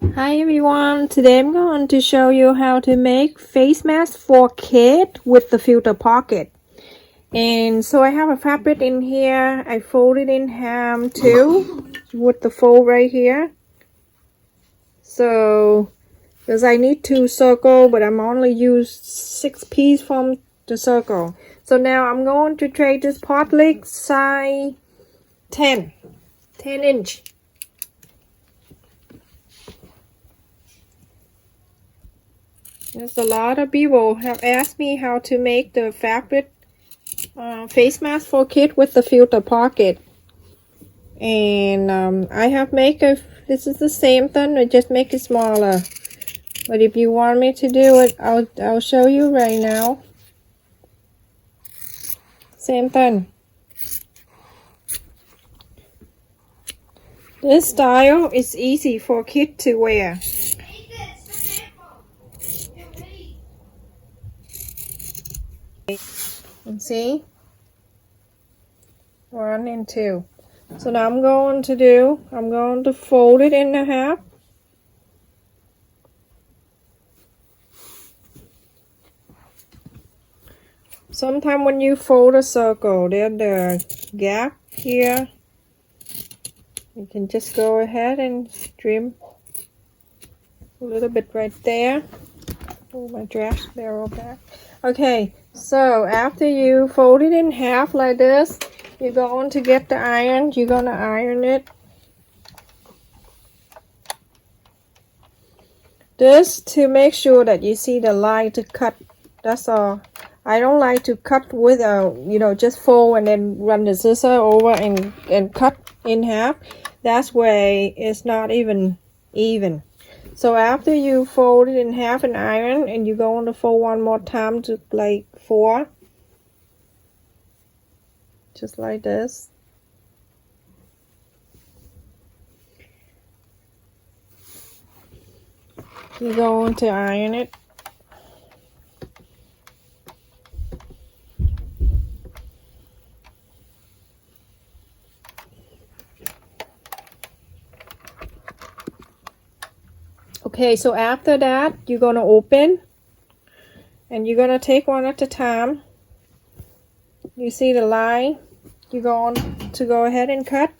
Hi everyone, today I'm going to show you how to make face mask for kid with the filter pocket. And so I have a fabric in here, I fold it in half too with the fold right here. So because I need 2 circle but I'm only use 6 piece from the circle. So now I'm going to trade this pot leg size 10 inch. There's a lot of people have asked me how to make the fabric face mask for kid with the filter pocket. And I have make this is the same thing, I just make it smaller. But if you want me to do it, I'll show you right now. Same thing. This style is easy for kid to wear. And see? 1 and 2. So now I'm going to fold it in half. Sometimes when you fold a circle, there's the gap here. You can just go ahead and trim a little bit right there. Pull my trash barrel back. Okay, so after you fold it in half like this, you're going to get the iron. You're going to iron it. This to make sure that you see the line to cut. That's all. I don't like to cut with just fold and then run the scissor over and cut in half. That's way it's not even. So after you fold it in half and iron, and you go on to fold one more time to like 4, just like this. You go on to iron it. Okay, so after that, you're gonna open, and you're gonna take one at a time. You see the line, you're going to go ahead and cut.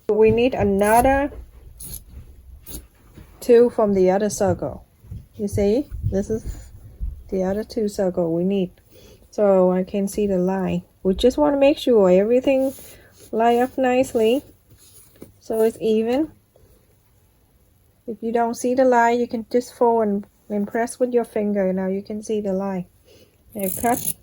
We need another 2 from the other circle. You see, this is the other 2 circle we need. So I can see the line. We just want to make sure everything line up nicely so it's even. If you don't see the line, you can just fold and press with your finger. Now you can see the line. Now cut.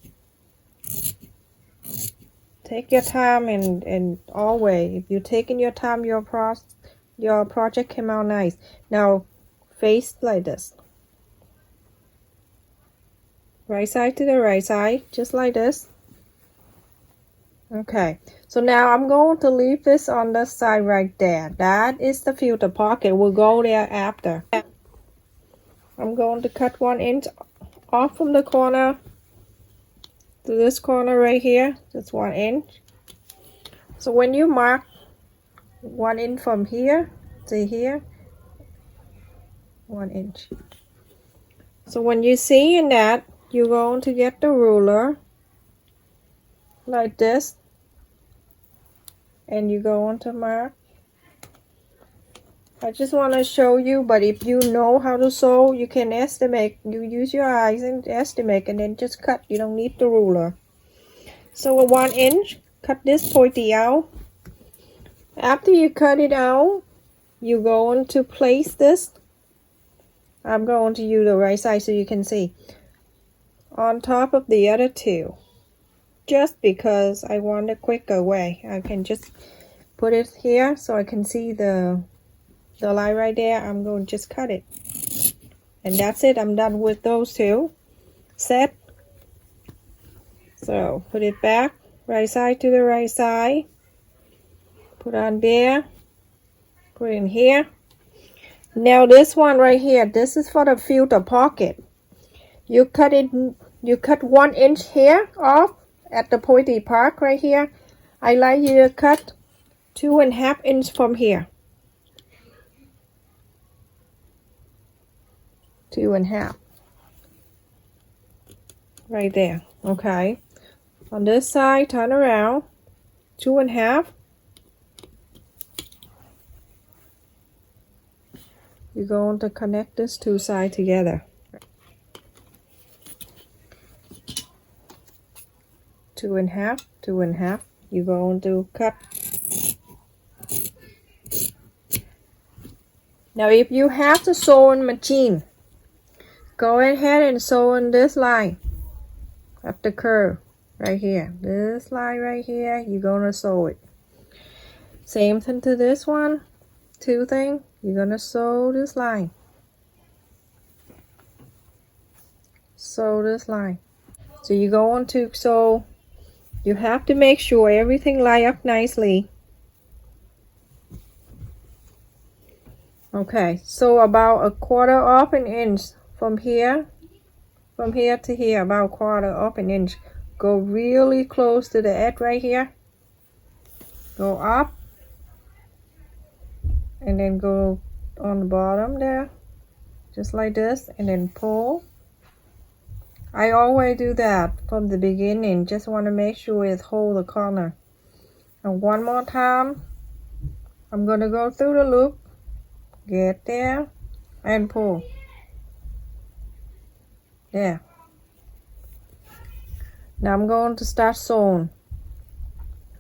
Take your time and always, if you're taking your time, your project came out nice. Now face like this. Right side to the right side, just like this. Okay, so now I'm going to leave this on the side right there. That is the filter pocket. We'll go there after. I'm going to cut 1 inch off from the corner to this corner right here. Just 1 inch. So when you mark 1 inch from here to here, 1 inch. So when you see in that, you're going to get the ruler like this, and you go on to mark. I just want to show you, but if you know how to sew, you can estimate. You use your eyes and estimate, and then just cut. You don't need the ruler. So a 1 inch, cut this pointy out. After you cut it out, you're going to place this. I'm going to use the right side so you can see. On top of the other 2. Just because I want a quicker way. I can just put it here so I can see the line right there. I'm going to just cut it. And that's it. I'm done with those 2. Set. So put it back. Right side to the right side. Put on there. Put in here. Now this one right here, this is for the filter pocket. You cut it, you cut 1 inch here off at the pointy part right here. I like you to cut 2.5 inch from here. 2.5. Right there, okay. On this side, turn around, 2.5. You're going to connect this 2 sides together. 2.5, 2.5. You're going to cut. Now if you have the sewing machine, go ahead and sew on this line at the curve right here. This line right here, you're gonna sew it. Same thing to this one. 2 thing, you're gonna sew this line. Sew this line. So you're going to sew. You have to make sure everything line up nicely. Okay, so about 1/4 inch from here to here, about 1/4 inch. Go really close to the edge right here. Go up and then go on the bottom there, just like this, and then pull. I always do that from the beginning, just want to make sure it hold the corner. And one more time, I'm gonna go through the loop, get there, and pull. There. Now I'm going to start sewing.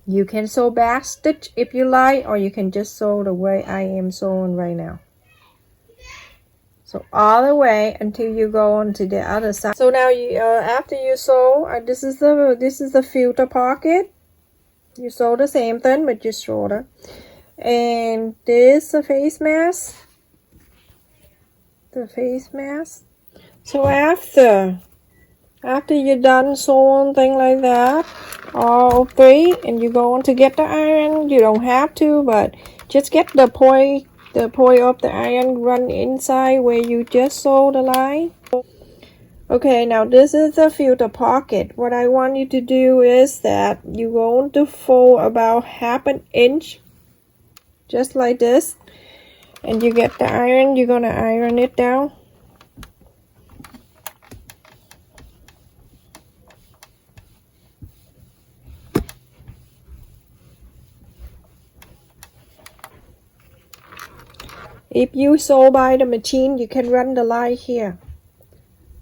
You can sew back stitch if you like, or you can just sew the way I am sewing right now. So all the way until you go on to the other side. So now you after you sew, this is the filter pocket. You sew the same thing but just shorter. And this is the face mask. The face mask. So after you're done sewing thing like that, all 3, and you're going to get the iron, you don't have to, but just get the point of the iron run inside where you just sewed the line. Okay, now this is the filter pocket. What I want you to do is that you're going to fold about 1/2 inch, just like this, and you get the iron, you're gonna iron it down. If you sew by the machine, you can run the line here.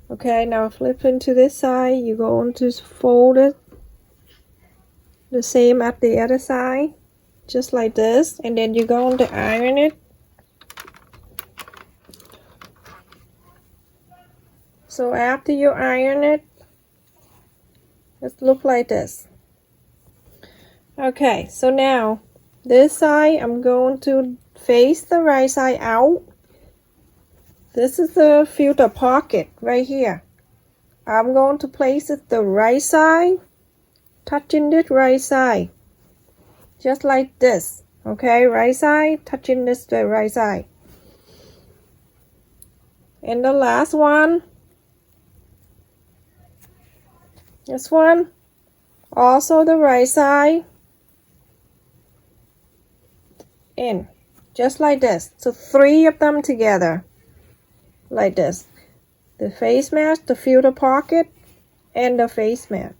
Okay, now flip into this side. You're going to fold it the same at the other side, just like this, and then you're going to iron it. So after you iron it, it looks like this. Okay, so now this side, I'm going to face the right side out. This is the filter pocket right here. I'm going to place it the right side, touching this right side, just like this. Okay, right side touching this the right side. And the last one, this one, also the right side, in, just like this. So 3 of them together, like this. The face mask, the filter pocket, and the face mask.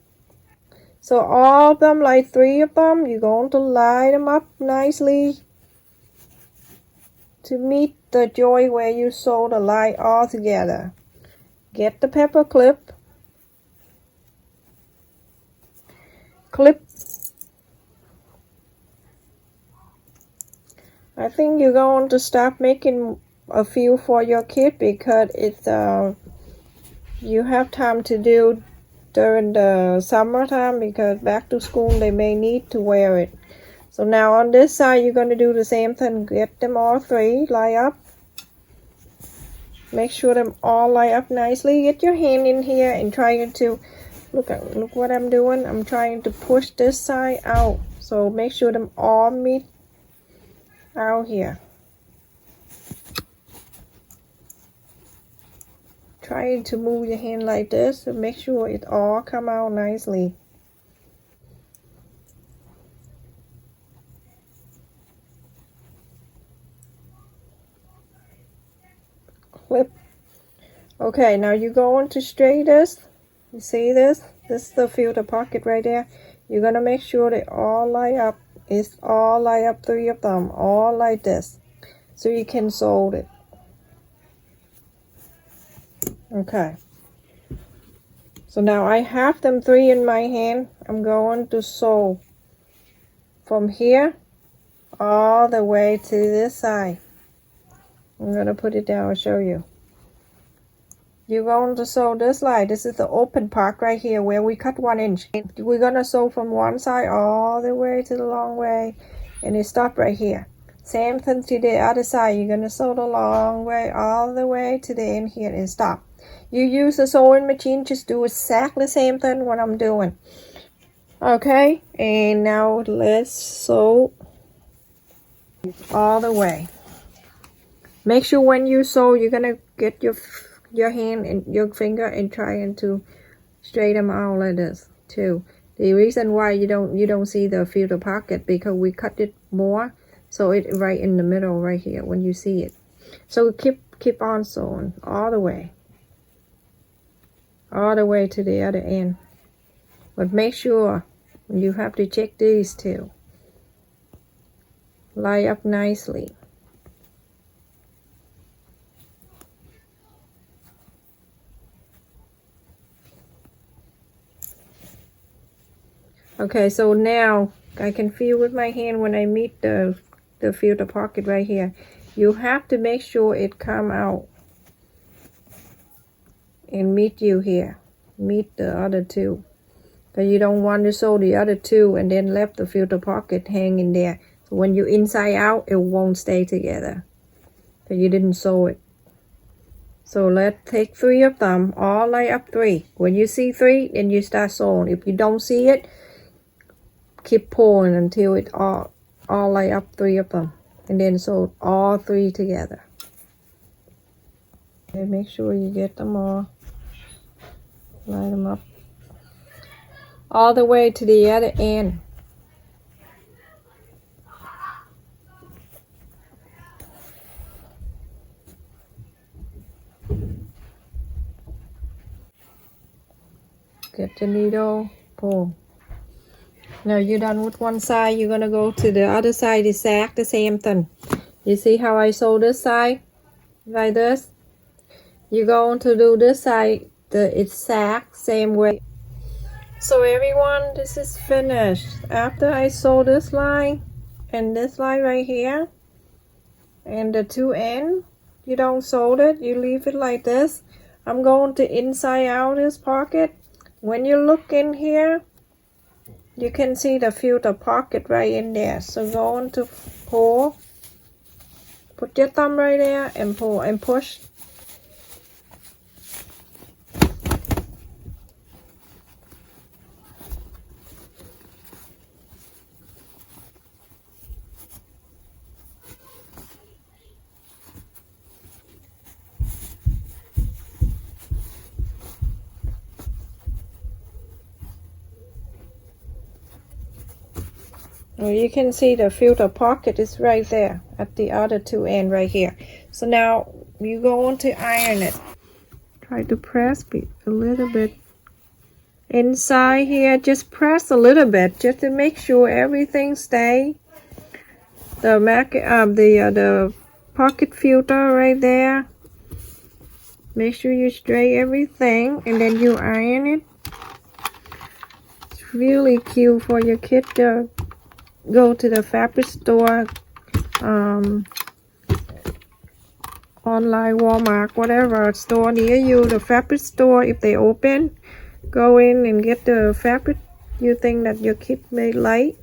So all of them, like 3 of them, you're going to line them up nicely to meet the joint where you sew the line all together. Get the pepper clip, clip. I think you're going to start making a few for your kid because it's you have time to do during the summertime, because back to school they may need to wear it. So now on this side you're going to do the same thing. Get them all 3, line up, make sure them all line up nicely. Get your hand in here and trying to look what I'm doing. I'm trying to push this side out, so make sure them all meet out here. try to move your hand like this to make sure it all come out nicely. Clip. Okay, now you go on to straight this. You see this? This is the filter pocket right there. You're gonna make sure they all line up. It's all line up, 3 of them, all like this, so you can sew it. Okay. So now I have them 3 in my hand. I'm going to sew from here all the way to this side. I'm gonna put it down and show you. You're going to sew this line. This is the open part right here where we cut 1 inch. We're gonna sew from one side all the way to the long way, and it stops right here. Same thing to the other side. You're gonna sew the long way all the way to the end here and stop. You use the sewing machine, just do exactly the same thing what I'm doing. Okay, and now let's sew all the way. Make sure when you sew, you're gonna get your hand and your finger and trying to straighten them out like this too. The reason why you don't see the filter pocket, because we cut it more, so it right in the middle right here when you see it. So keep on sewing all the way to the other end, but make sure you have to check these too. Line up nicely. Okay, so now I can feel with my hand when I meet the filter pocket right here. You have to make sure it come out and meet you here, meet the other 2, because you don't want to sew the other 2 and then left the filter pocket hanging there. So when you inside out, it won't stay together because you didn't sew it. So let's take 3 of them, all line up 3. When you see 3, then you start sewing. If you don't see it, keep pulling until it all line up 3 of them, and then sew all 3 together. Okay, make sure you get them all, line them up all the way to the other end. Get the needle, pull. Now you're done with one side, you're gonna go to the other side, exact the same thing. You see how I sew this side like this? You're going to do this side the exact same way. So everyone, this is finished. After I sew this line and this line right here and the 2 ends, you don't sew it, you leave it like this. I'm going to inside out this pocket. When you look in here, you can see the filter pocket right in there. So go on to pull, put your thumb right there and pull and push. Well, you can see the filter pocket is right there at the other 2 ends right here. So now you go on to iron it. Try to press it a little bit inside here. Just press a little bit just to make sure everything stay. The pocket filter right there. Make sure you straighten everything and then you iron it. It's really cute for your kid to go to the fabric store, online, Walmart, whatever store near you, the fabric store, if they open, go in and get the fabric you think that your kid may like.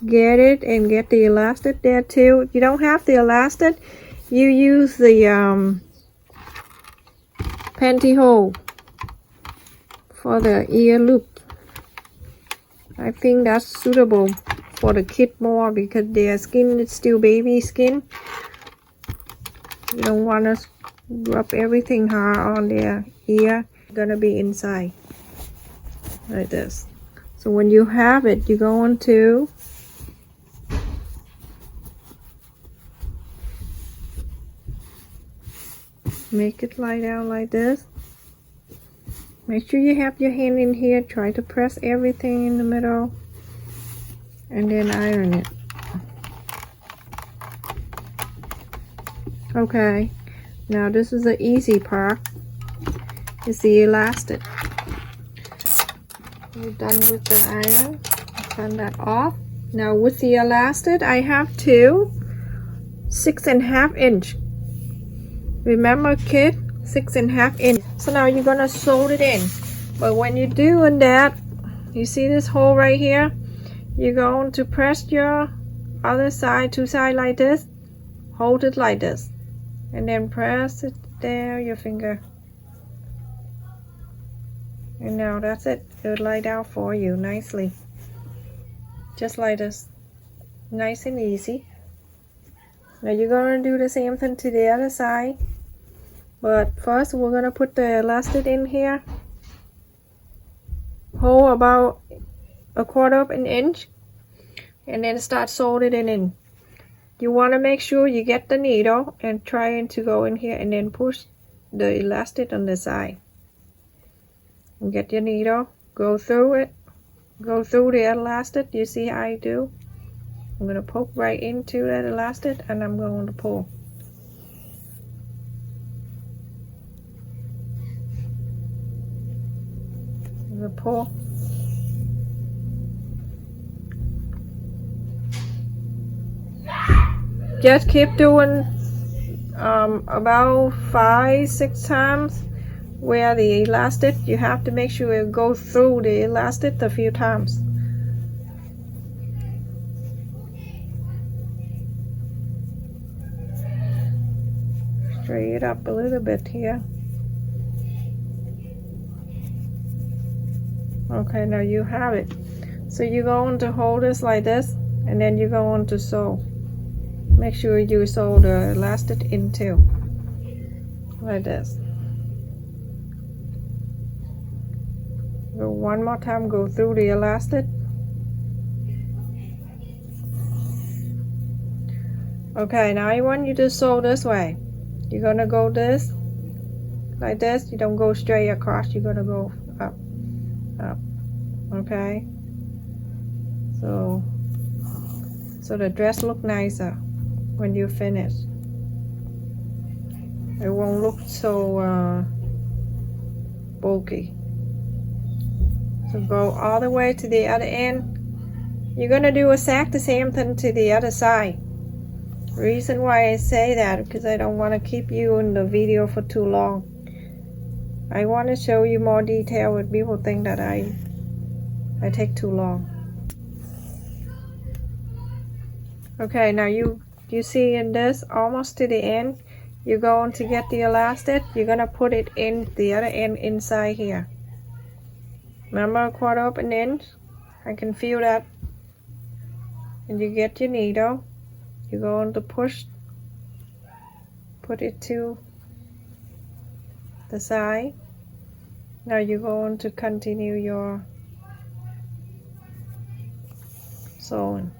Get it and get the elastic there too. You don't have the elastic, you use the pantyhose for the ear loop. I think that's suitable for the kid more because their skin is still baby skin. You don't want to rub everything hard on their ear. It's gonna be inside like this. So when you have it, you go on to make it lie down like this. Make sure you have your hand in here. Try to press everything in the middle and then iron it. Okay, now this is the easy part. It's the elastic. We're done with the iron. Turn that off. Now with the elastic, I have two 6.5 inch. Remember, kid, 6.5 inch. So now you're gonna sew it in. But when you're doing that, you see this hole right here? You're going to press your other side, two sides like this. Hold it like this. And then press it there, your finger. And now that's it. It'll lie down for you nicely. Just like this. Nice and easy. Now you're gonna do the same thing to the other side. But first we're gonna put the elastic in here. Hold about 1/4 of an inch. And then start sewing it in. You want to make sure you get the needle and trying to go in here and then push the elastic on the side. And get your needle, go through it, go through the elastic. You see how I do? I'm going to poke right into that elastic and I'm going to pull. I'm going to pull. Just keep doing about 5-6 times where the elastic, you have to make sure it goes through the elastic a few times. Straighten it up a little bit here. Okay, now you have it. So you're going to hold this like this and then you're going to sew. Make sure you sew the elastic in too, like this. Go one more time, go through the elastic. Okay, now I want you to sew this way. You're gonna go this, like this. You don't go straight across, you're gonna go up, up, okay? So the dress look nicer when you finish. It won't look so bulky. So go all the way to the other end. You're gonna do exact the same thing to the other side. Reason why I say that, because I don't want to keep you in the video for too long. I want to show you more detail, but people think that I take too long. Okay, now you see in this, almost to the end, you're going to get the elastic. You're gonna put it in the other end inside here. Remember, 1/4 of an inch. I can feel that. And you get your needle. You're going to push, put it to the side. Now you're going to continue your sewing.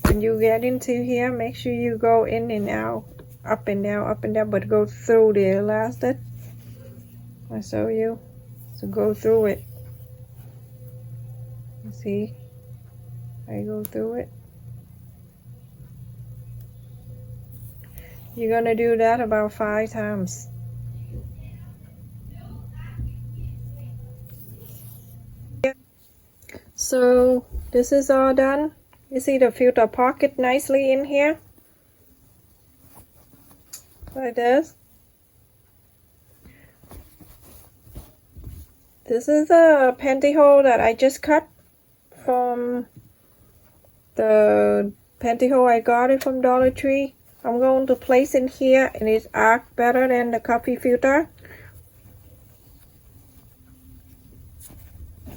When you get into here, make sure you go in and out, up and down, but go through the elastic. I show you. So go through it. You see? I go through it. You're gonna do that about 5 times. So this is all done. You see the filter pocket nicely in here, like this. This is a pantyhose that I just cut from the pantyhose I got it from Dollar Tree. I'm going to place in here, and it's arc better than the coffee filter.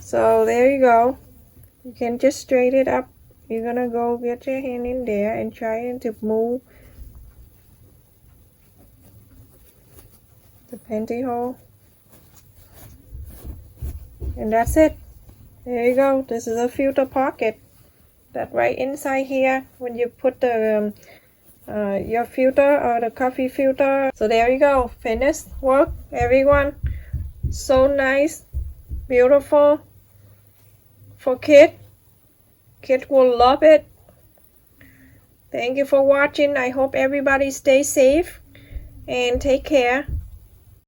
So there you go. You can just straight it up. You're gonna go get your hand in there and try to move the pantyhose. And that's it. There you go. This is a filter pocket. That right inside here when you put the your filter or the coffee filter. So there you go. Finished work, everyone. So nice, beautiful for kids. Kids will love it. Thank you for watching. I hope everybody stay safe and take care.